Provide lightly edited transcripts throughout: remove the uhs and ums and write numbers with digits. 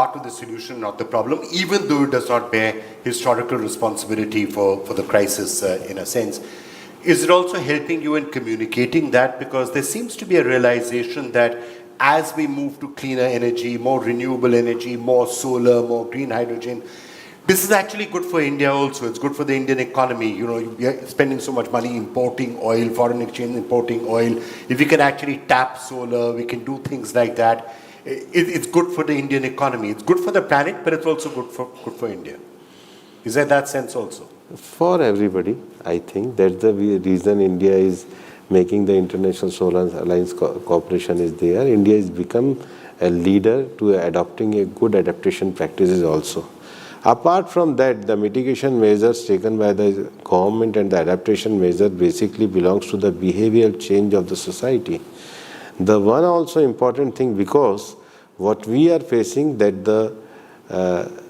part of the solution, not the problem, even though it does not bear historical responsibility for the crisis in a sense. Is it also helping you in communicating that? Because there seems to be a realization that as we move to cleaner energy, more renewable energy, more solar, more green hydrogen, this is actually good for India also. It's good for the Indian economy. You know, we are spending so much money importing oil, foreign exchange importing oil. If we can actually tap solar, we can do things like that. It's good for the Indian economy. It's good for the planet, but it's also good for India. Is there that sense also? For everybody, I think that's the reason India is making the International Solar Alliance Cooperation is there. India has become a leader to adopting a good adaptation practices also. Apart from that, the mitigation measures taken by the government and the adaptation measure basically belongs to the behavioral change of the society. The one also important thing, because what we are facing that the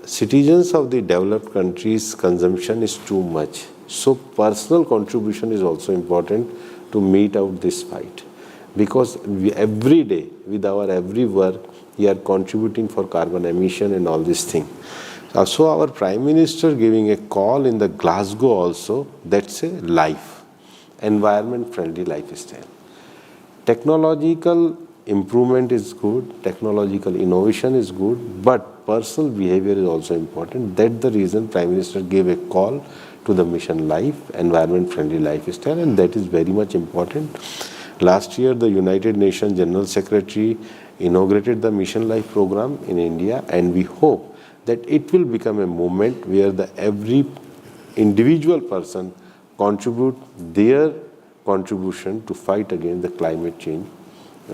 citizens of the developed countries' consumption is too much. So personal contribution is also important to meet out this fight. Because every day, with our every work, we are contributing for carbon emission and all these things. So our Prime Minister giving a call in the Glasgow also, that's a life, environment-friendly lifestyle. Technological improvement is good, technological innovation is good, but personal behavior is also important. That's the reason Prime Minister gave a call to the Mission Life, environment-friendly lifestyle, and that is very much important. Last year, the United Nations General Secretary inaugurated the Mission Life program in India, and we hope that it will become a movement where every individual person contribute their contribution to fight against the climate change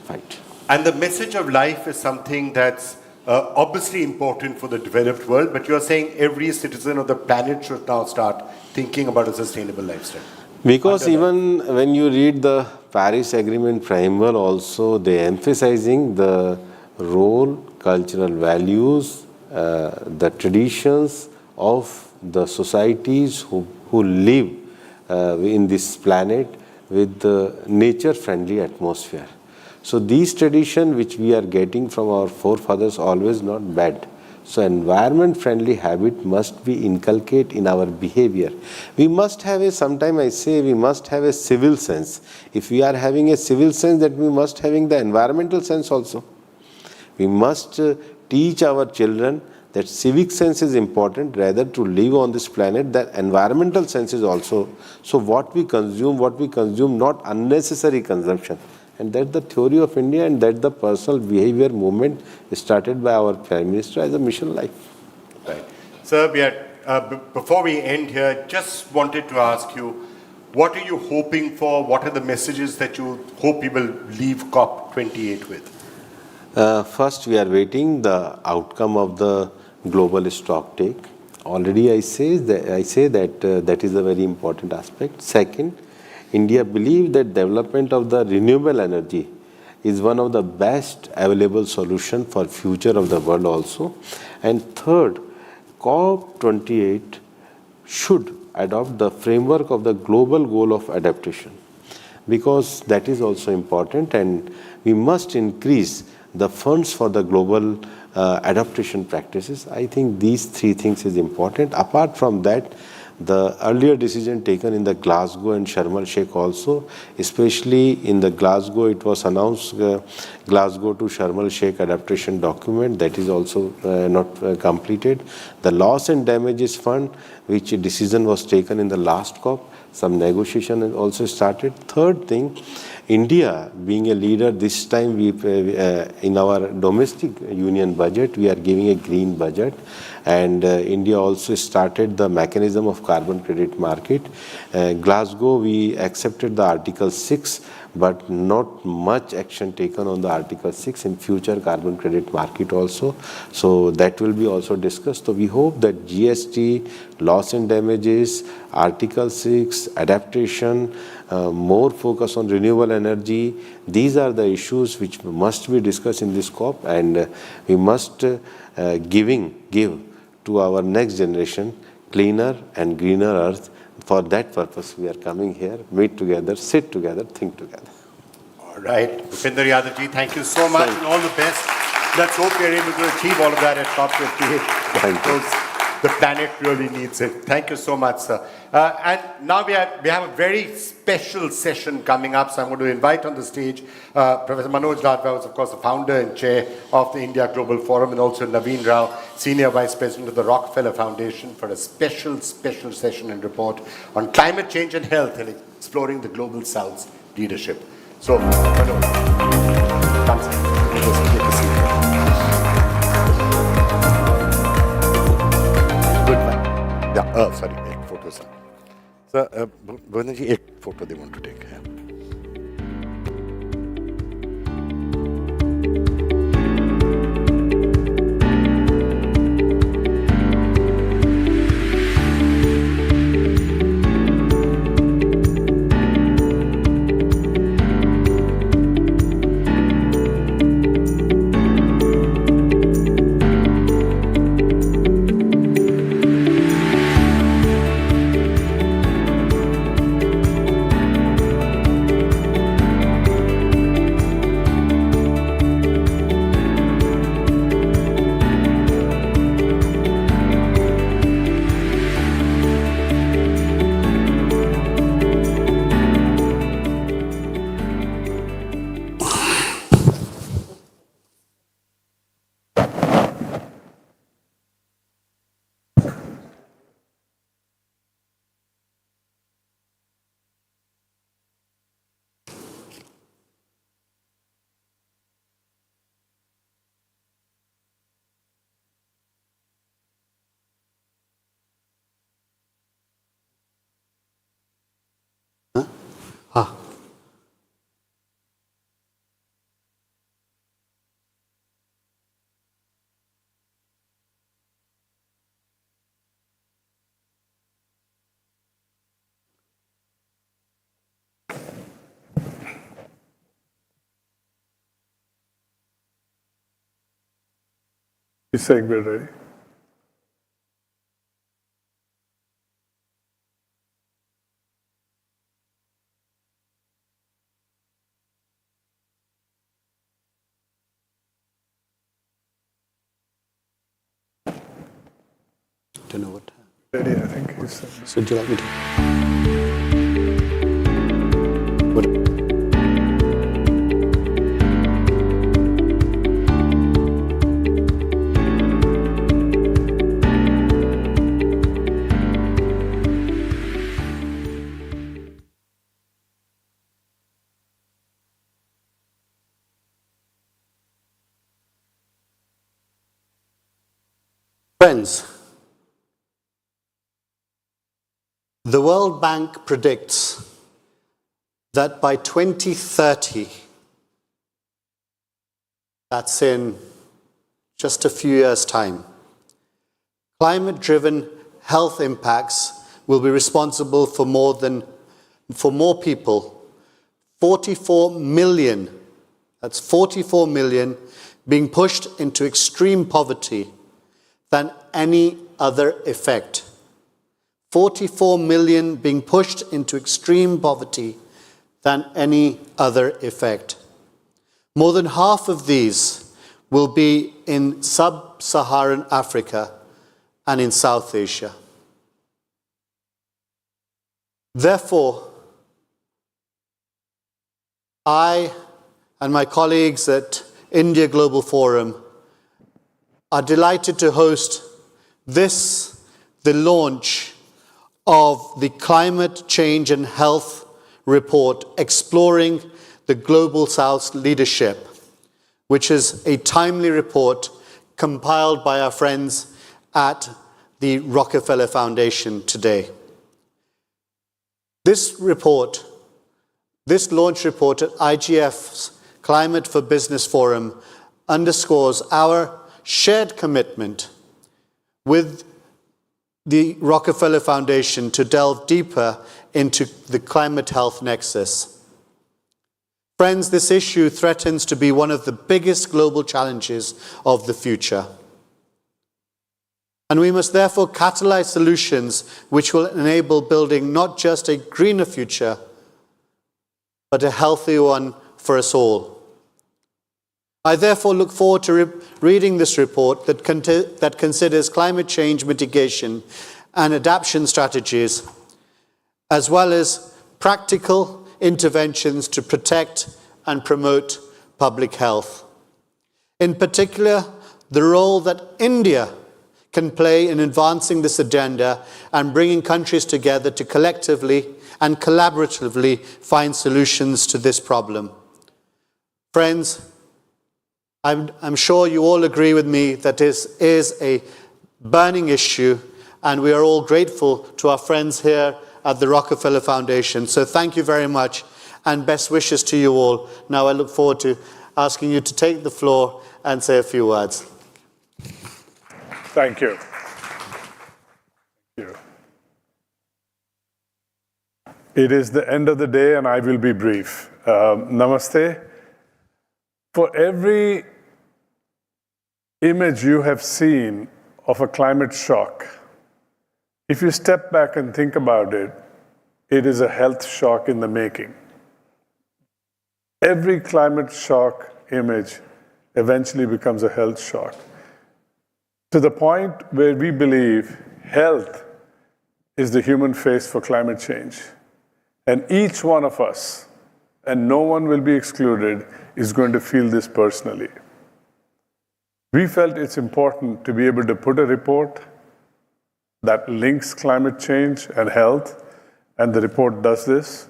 fight. And the message of life is something that's obviously important for the developed world, but you're saying every citizen of the planet should now start thinking about a sustainable lifestyle. Because even when you read the Paris Agreement framework also, they emphasizing the role, cultural values, the traditions of the societies who live in this planet with the nature-friendly atmosphere. So these traditions which we are getting from our forefathers always not bad. So environment-friendly habit must be inculcated in our behavior. We must have sometimes I say we must have a civil sense. If we are having a civil sense, that we must having the environmental sense also. We must teach our children that civic sense is important rather to live on this planet, that environmental sense is also. So what we consume, not unnecessary consumption. And that's the theory of India, and that's the personal behavior movement started by our Prime Minister as a Mission Life. Right. Sir, before we end here, just wanted to ask you, what are you hoping for? What are the messages that you hope you will leave COP28 with? First, we are waiting the outcome of the global stock take. Already I say that that is a very important aspect. Second, India believes that development of the renewable energy is one of the best available solution for future of the world also. And third, COP28 should adopt the framework of the global goal of adaptation, because that is also important, and we must increase the funds for the global adaptation practices. I think these three things is important. Apart from that, the earlier decision taken in the Glasgow and Sharm el-Sheikh also, especially in the Glasgow, it was announced Glasgow to Sharm el-Sheikh adaptation document, that is also not completed. The loss and damages fund, which decision was taken in the last COP, some negotiation has also started. Third thing, India being a leader, this time we in our domestic union budget, we are giving a green budget, and India also started the mechanism of carbon credit market. Glasgow, we accepted the Article 6, but not much action taken on the Article 6 in future carbon credit market also. So that will be also discussed. So we hope that GST, loss and damages, Article 6, adaptation, more focus on renewable energy, these are the issues which must be discussed in this COP, and we must give to our next generation cleaner and greener earth. For that purpose, we are coming here, meet together, sit together, think together. All right. Bhupinder Yadav ji, thank you so much, and all the best let's hope we're able to achieve all of that at COP28. Thank you. Because the planet really needs it. Thank you so much, sir. And now we have a very special session coming up, so I'm going to invite on the stage Professor Manoj Ladva, who is, of course, the founder and chair of the India Global Forum, and also Naveen Rao, Senior Vice President of the Rockefeller Foundation, for a special session and report on climate change and health and exploring the Global South's leadership. So, Manoj, come, sir. Just take a seat. Yeah, sorry, एक photo, sir. Sir, Bhavana ji, एक photo they want to take. Yeah. He's saying we're ready. Don't know what. Ready, I think he's saying. So do you like me to? Friends, the World Bank predicts that by 2030, that's in just a few years' time, climate-driven health impacts will be responsible for more people, 44 million, that's 44 million, being pushed into extreme poverty than any other effect. 44 million being pushed into extreme poverty than any other effect. More than half of these will be in sub-Saharan Africa and in South Asia. Therefore, I and my colleagues at India Global Forum are delighted to host the launch of the Climate Change and Health Report, Exploring the Global South's Leadership, which is a timely report compiled by our friends at the Rockefeller Foundation today. This report, this launch report at IGF's Climate for Business Forum underscores our shared commitment with the Rockefeller Foundation to delve deeper into the climate health nexus. Friends, this issue threatens to be one of the biggest global challenges of the future. And we must therefore catalyze solutions which will enable building not just a greener future, but a healthier one for us all. I therefore look forward to reading this report that considers climate change mitigation and adaptation strategies, as well as practical interventions to protect and promote public health. In particular, the role that India can play in advancing this agenda and bringing countries together to collectively and collaboratively find solutions to this problem. Friends, I'm sure you all agree with me that this is a burning issue, and we are all grateful to our friends here at the Rockefeller Foundation. So thank you very much, and best wishes to you all. Now I look forward to asking you to take the floor and say a few words. Thank you. Thank you. It is the end of the day, and I will be brief. Namaste. For every image you have seen of a climate shock, if you step back and think about it, it is a health shock in the making. Every climate shock image eventually becomes a health shock, to the point where we believe health is the human face for climate change. And each one of us, and no one will be excluded, is going to feel this personally. We felt it's important to be able to put a report that links climate change and health, and the report does this.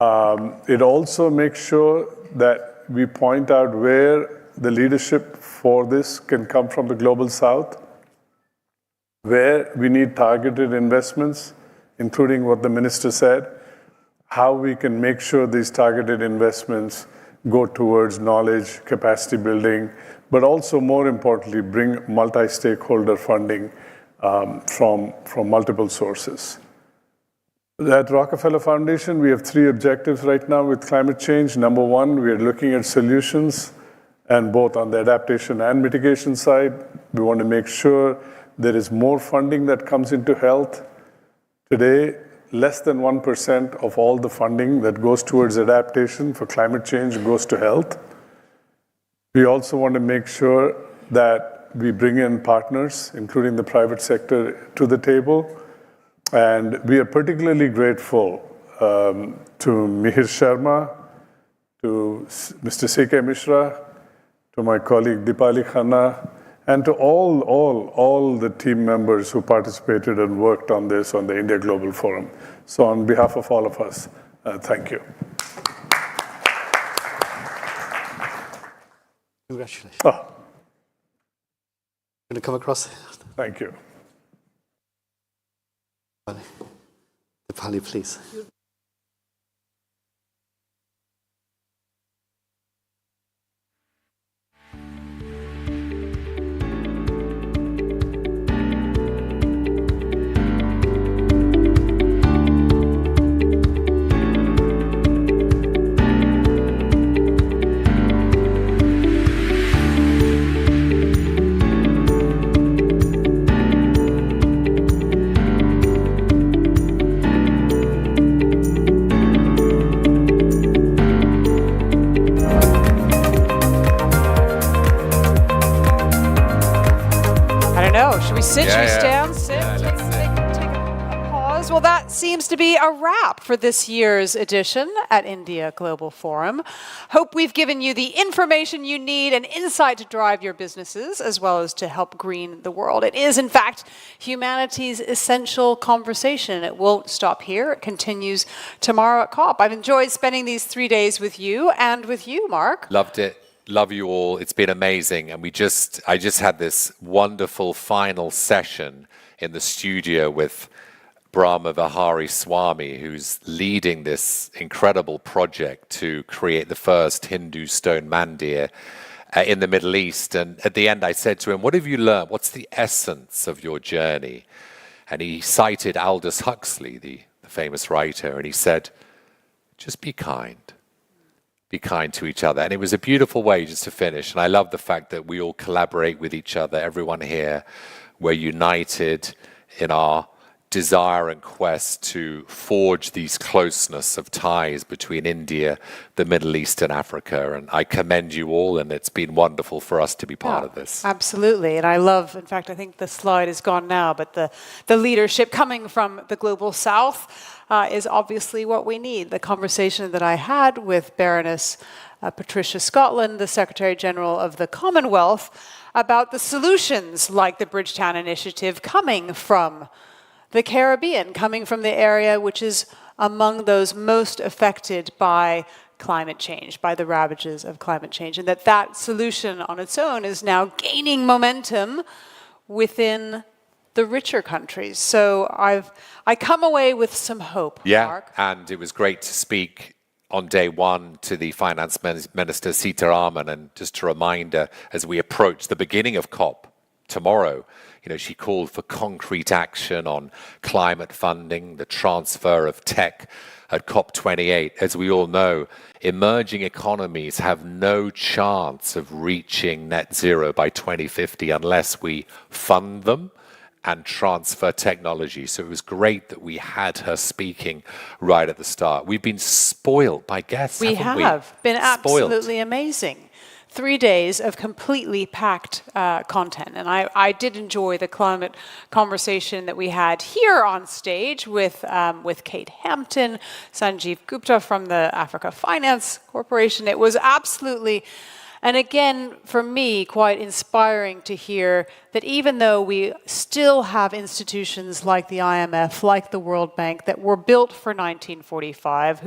It also makes sure that we point out where the leadership for this can come from the Global South, where we need targeted investments, including what the minister said, how we can make sure these targeted investments go towards knowledge, capacity building, but also, more importantly, bring multi-stakeholder funding from multiple sources. At Rockefeller Foundation, we have 3 objectives right now with climate change. Number 1, we are looking at solutions, and both on the adaptation and mitigation side, we want to make sure there is more funding that comes into health. Today, less than 1% of all the funding that goes towards adaptation for climate change goes to health. We also want to make sure that we bring in partners, including the private sector, to the table. And we are particularly grateful to Mihir Sharma, to Mr. C.K. Mishra, to my colleague Dipali Khanna, and to all the team members who participated and worked on this on the India Global Forum. So on behalf of all of us, thank you. Congratulations. Oh, Going to come across? thank you. Dipali, please. Sit, should we stand, sit, take a pause? Well, that seems to be a wrap for this year's edition at India Global Forum. Hope we've given you the information you need and insight to drive your businesses, as well as to help green the world. It is, in fact, humanity's essential conversation. It won't stop here. It continues tomorrow at COP. I've enjoyed spending these 3 days with you and with you, Mark. Loved it. Love you all. It's been amazing. And I just had this wonderful final session in the studio with Brahma Vihari Swami, who's leading this incredible project to create the first Hindu stone mandir in the Middle East. And at the end, I said to him, what have you learned? What's the essence of your journey? And he cited Aldous Huxley, the famous writer, and he said, just be kind. Be kind to each other. And it was a beautiful way just to finish. And I love the fact that we all collaborate with each other, everyone here. We're united in our desire and quest to forge these closeness of ties between India, the Middle East, and Africa. And I commend you all, and it's been wonderful for us to be part of this. Absolutely. And I love, in fact, I think the slide is gone now, but the leadership coming from the Global South is obviously what we need. The conversation that I had with Baroness Patricia Scotland, the Secretary General of the Commonwealth, about the solutions like the Bridgetown Initiative coming from the Caribbean, coming from the area which is among those most affected by climate change, by the ravages of climate change, and that solution on its own is now gaining momentum within the richer countries. So I come away with some hope, Mark. And it was great to speak on day one to the Finance Minister Sitaraman, and just a reminder as we approach the beginning of COP tomorrow, she called for concrete action on climate funding, the transfer of tech at COP28. As we all know, emerging economies have no chance of reaching net zero by 2050 unless we fund them and transfer technology. So it was great that we had her speaking right at the start. We've been spoiled by guests, haven't we? We have been Spoiled. absolutely amazing. 3 days of completely packed content. And I did enjoy the climate conversation that we had here on stage with Kate Hampton, Sanjeev Gupta from the Africa Finance Corporation. It was absolutely, and again, for me, quite inspiring to hear that even though we still have institutions like the IMF, like the World Bank, that were built for 1945,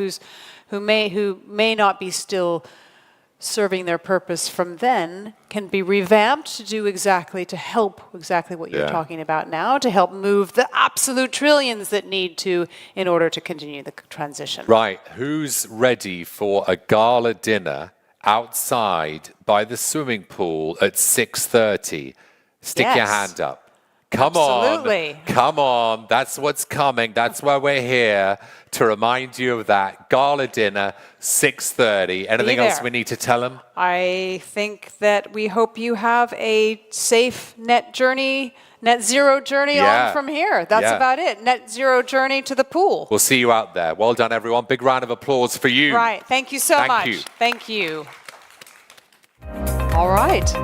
who may not be still serving their purpose from then, can be revamped to help exactly what you're talking about now, to help move the absolute trillions that need to in order to continue the transition. Right. Who's ready for a gala dinner outside by the swimming pool at 6:30? Stick your hand up. Come Absolutely. on. Come on. That's what's coming. That's why we're here, to remind you of that. Gala dinner, 6:30. Anything else we need to tell them? I think that we hope you have a safe net zero journey on from here. That's about it. Net zero journey to the pool. We'll see you out there. Well done, everyone. Big round of applause for you. Right. Thank you so much. You. Thank you. All right.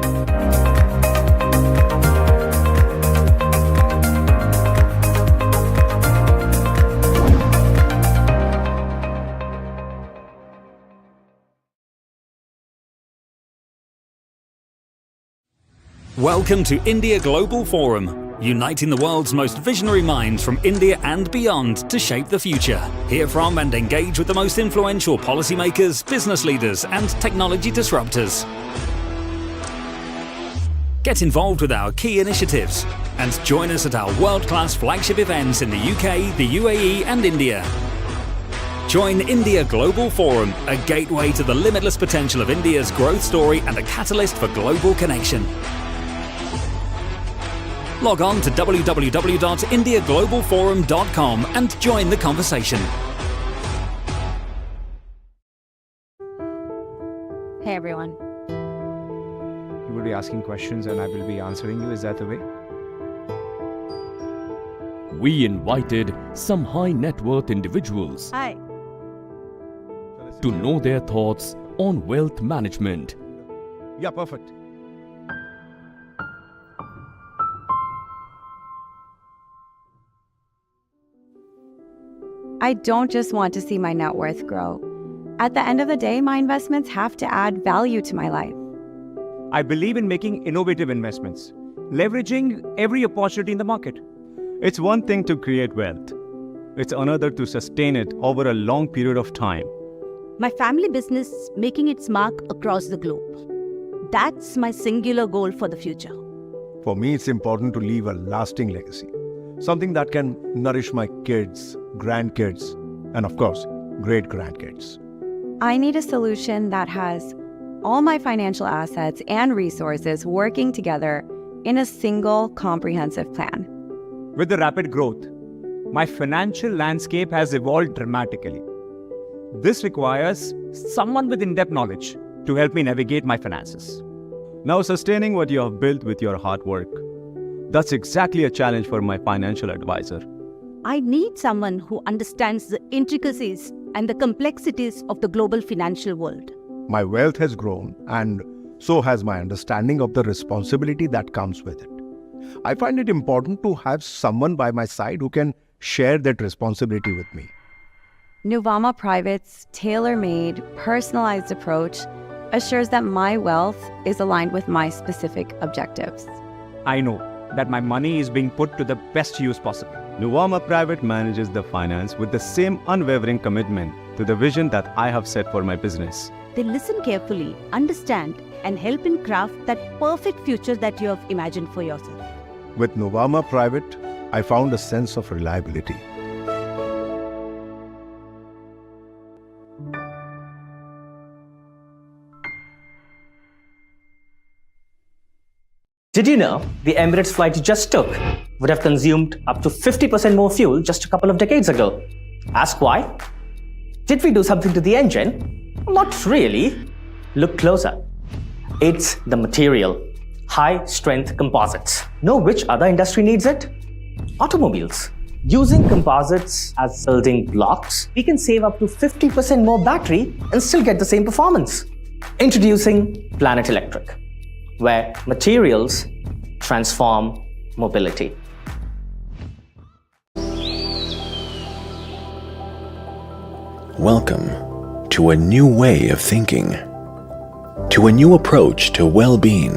Welcome to India Global Forum, uniting the world's most visionary minds from India and beyond to shape the future. Hear from and engage with the most influential policymakers, business leaders, and technology disruptors. Get involved with our key initiatives and join us at our world-class flagship events in the UK, the UAE, and India. Join India Global Forum, a gateway to the limitless potential of India's growth story and a catalyst for global connection. Log on to www.indiaglobalforum.com and join the conversation. Hey everyone. You will be asking questions and I will be answering you. Is that the way? We invited some high net worth individuals Hi. to know their thoughts on wealth management. Yeah, perfect. I don't just want to see my net worth grow. At the end of the day, my investments have to add value to my life. I believe in making innovative investments, leveraging every opportunity in the market. It's one thing to create wealth. It's another to sustain it over a long period of time. My family business making its mark across the globe. That's my singular goal for the future. For me, it's important to leave a lasting legacy. Something that can nourish my kids, grandkids, and of course, great-grandkids. I need a solution that has all my financial assets and resources working together in a single comprehensive plan. With the rapid growth, my financial landscape has evolved dramatically. This requires someone with in-depth knowledge to help me navigate my finances. Now, sustaining what you have built with your hard work, that's exactly a challenge for my financial advisor. I need someone who understands the intricacies and the complexities of the global financial world. My wealth has grown, and so has my understanding of the responsibility that comes with it. I find it important to have someone by my side who can share that responsibility with me. Nuvama Private's tailor-made, personalized approach assures that my wealth is aligned with my specific objectives. I know that my money is being put to the best use possible. Nuvama Private manages the finance with the same unwavering commitment to the vision that I have set for my business. They listen carefully, understand, and help in craft that perfect future that you have imagined for yourself. With Nuvama Private, I found a sense of reliability. Did you know the Emirates flight you just took would have consumed up to 50% more fuel just a couple of decades ago? Ask why? Did we do something to the engine? Not really. Look closer. It's the material. High-strength composites. Know which other industry needs it? Automobiles. Using composites as building blocks, we can save up to 50% more battery and still get the same performance. Introducing Planet Electric, where materials transform mobility. Welcome to a new way of thinking, to a new approach to well-being,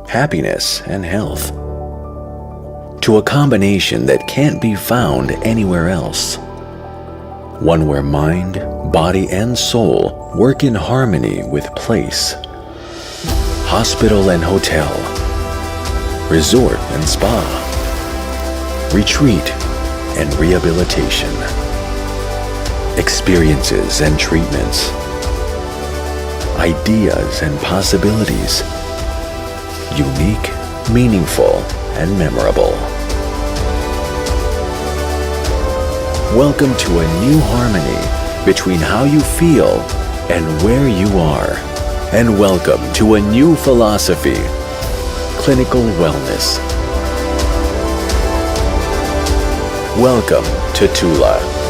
happiness, and health, to a combination that can't be found anywhere else. One where mind, body, and soul work in harmony with place. Hospital and hotel, resort and spa, retreat and rehabilitation, experiences and treatments, ideas and possibilities, unique, meaningful, and memorable. Welcome to a new harmony between how you feel and where you are. And welcome to a new philosophy, clinical wellness. Welcome to Tula.